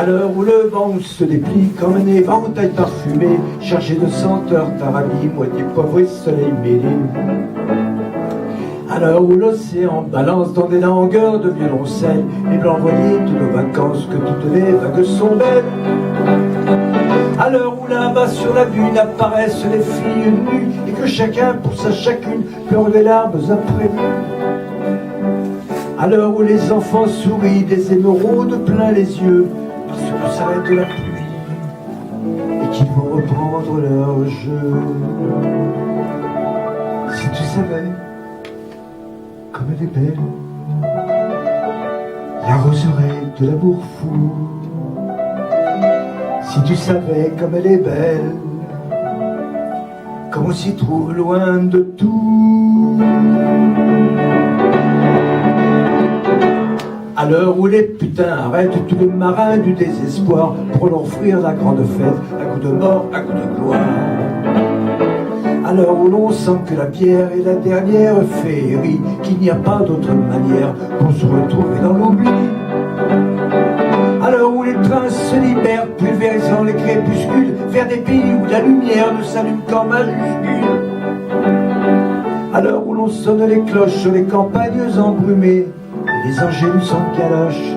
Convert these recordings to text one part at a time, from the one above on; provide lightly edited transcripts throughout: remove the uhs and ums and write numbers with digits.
l'heure où le vent se déplie comme un éventail parfumé, chargé de senteurs d'Arabie, moitié poivre et soleil mêlé. À l'heure où l'océan balance dans des langueurs de violoncelle les blancs voiliers de nos vacances, que toutes les vagues sont belles. À l'heure où là-bas sur la dune apparaissent les filles nues et que chacun pour sa chacune pleure des larmes imprévues. À l'heure où les enfants sourient des émeraudes plein les yeux parce que s'arrête la pluie et qu'ils vont reprendre leur jeu. Si tu savais comme elle est belle, la roseraie de l'amour fou. Si tu savais comme elle est belle, comme on s'y trouve loin de tout. À l'heure où les putains arrêtent tous les marins du désespoir pour leur offrir la grande fête, à coup de mort, à coup de gloire. À l'heure où l'on sent que la bière est la dernière féerie, qu'il n'y a pas d'autre manière pour se retrouver dans l'oubli. À l'heure où les trains se libèrent, pulvérisant les crépuscules, vers des pays où la lumière ne s'allume qu'en majuscule. À l'heure où l'on sonne les cloches sur les campagnes embrumées, et les angélus en caloche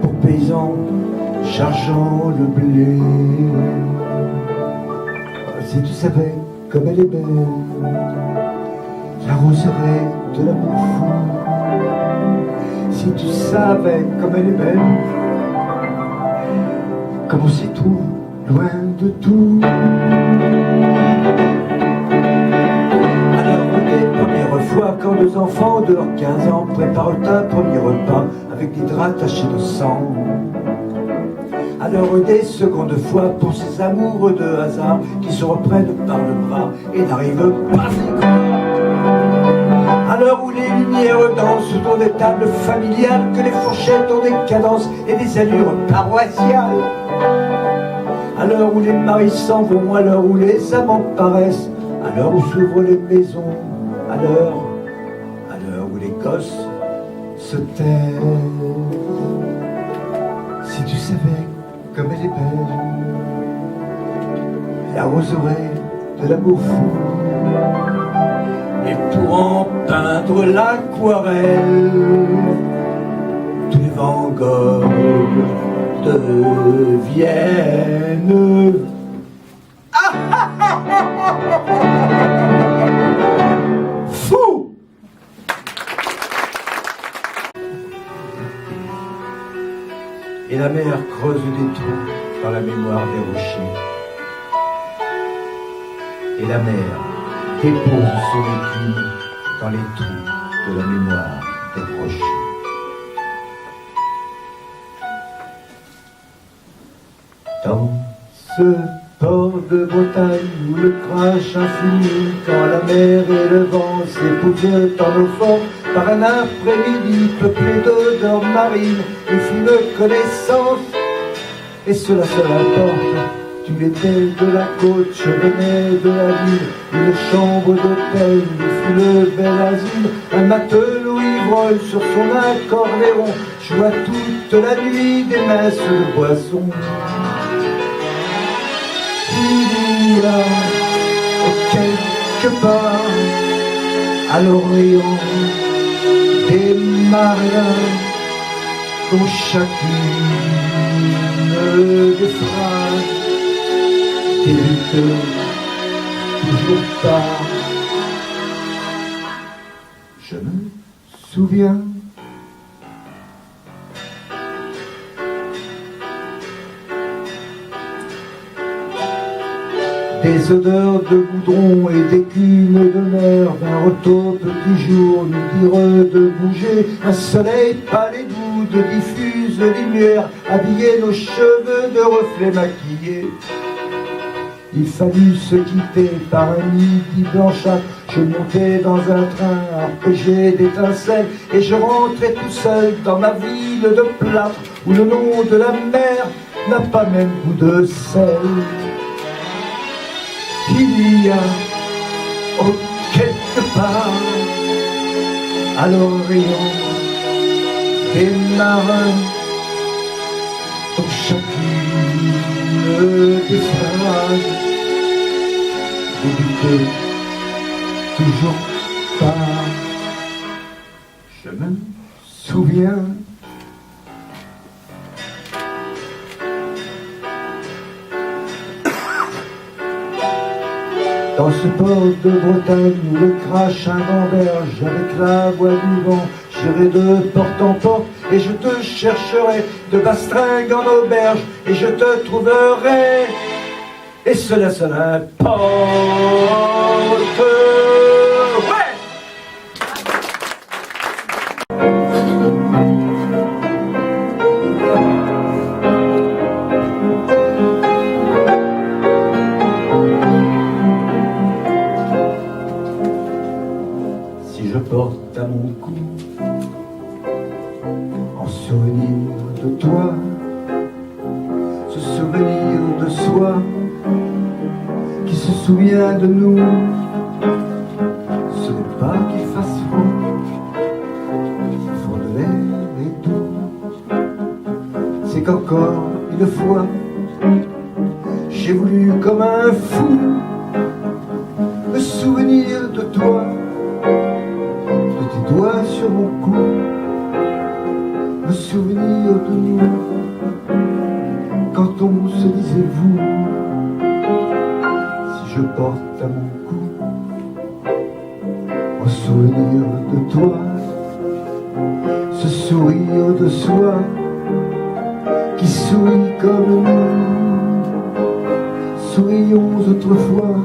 pour paysans chargeant le blé. Si tu savais comme elle est belle, la roseraie de l'amour fou. Si tu savais comme elle est belle, comme on s'y trouve loin de tout. Alors des premières fois quand deux enfants de leurs 15 ans préparent un premier repas avec des draps tachés de sang. À l'heure des secondes fois pour ces amoureux de hasard qui se reprennent par le bras et n'arrivent pas à s'y croire. À l'heure où les lumières dansent autour des tables familiales, que les fourchettes ont des cadences et des allures paroissiales. À l'heure où les maris s'en vont, à l'heure où les amants paraissent, à l'heure où s'ouvrent les maisons, à l'heure où les gosses se taisent. Si tu savais comme elle est belle, la roseraie de l'amour fou. Et pour en peindre l'aquarelle, tous les Van Gogh deviennent fous. Et la mer creuse des trous dans la mémoire des rochers. Et la mer dépose son écume dans les trous de la mémoire des rochers. Dans ce port de Bretagne où le crash infini, quand la mer et le vent s'épousent en eau forte, par un après-midi peuplé d'odeurs marines, nous fîmes connaissance, et cela se rapporte. Tu étais de la côte, je venais de la ville, une chambre d'hôtel où fut le bel asile. Un matelot ivrogne sur son accordéon joua toute la nuit des messes de boisson. Il y a quelque part à l'Orient des marins dont chacune des phrases débute toujours par je me souviens. Des odeurs de goudron et d'écume de mer vinrent au petit jour nous dire de bouger. Un soleil pâle et doux de diffuse lumière habillait nos cheveux de reflets maquillés. Il fallut se quitter par un midi blanchâtre. Je montais dans un train arpégé d'étincelles et je rentrais tout seul dans ma ville de plâtre où le nom de la mer n'a pas même goût de sel. Il y a quelque part à l'Orient des marins dans chacune des phrases. N'hésitez toujours pas. Je me souviens dans ce port de Bretagne où le crachin d'Amberge avec la voix du vent, j'irai de porte en porte et je te chercherai de bastringue en auberge et je te trouverai et cela porte. Ouais! Si je porte à mon cou en souvenir de toi, ce souvenir de soi qui se souvient de nous, ce n'est pas qu'il fasse froid, le fond de l'air est doux, c'est qu'encore une fois j'ai voulu comme un fou me souvenir de toi, de tes doigts sur mon cou, me souvenir de nous quand on se disait vous. Si je porte à mon cou un souvenir de toi, ce sourire de soi qui sourit comme nous, sourions autrefois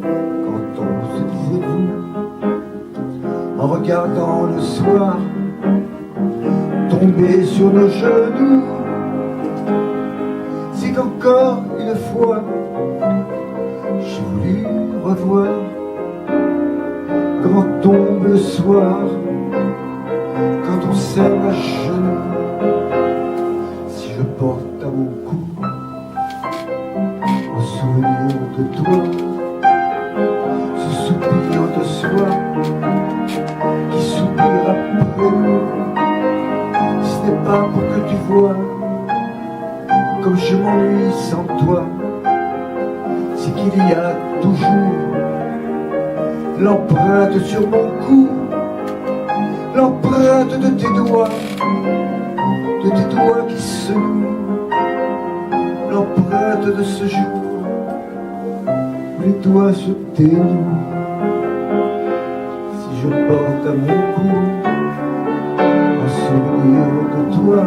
quand on se disait vous, en regardant le soir tomber sur nos genoux. C'est qu'encore une fois j'ai voulu revoir comment tombe le soir quand on serre à genoux. Si je porte à mon cou un souvenir de toi, ce soupir de soi qui soupire après nous, ce n'est pas pour que tu vois comme je m'ennuie sans toi, c'est qu'il y a toujours l'empreinte sur mon cou, l'empreinte de tes doigts qui se nouent, l'empreinte de ce jour où les doigts se dénouent. Si je porte à mon cou un souvenir de toi,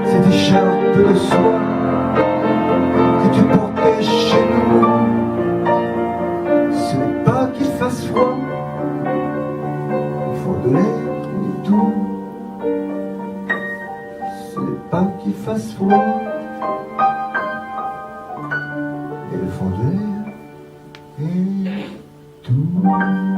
cette écharpe de soie que tu portais chez nous, ce n'est pas qu'il fasse froid, au fond de l'air est doux, ce n'est pas qu'il fasse froid, et le fond de l'air est doux.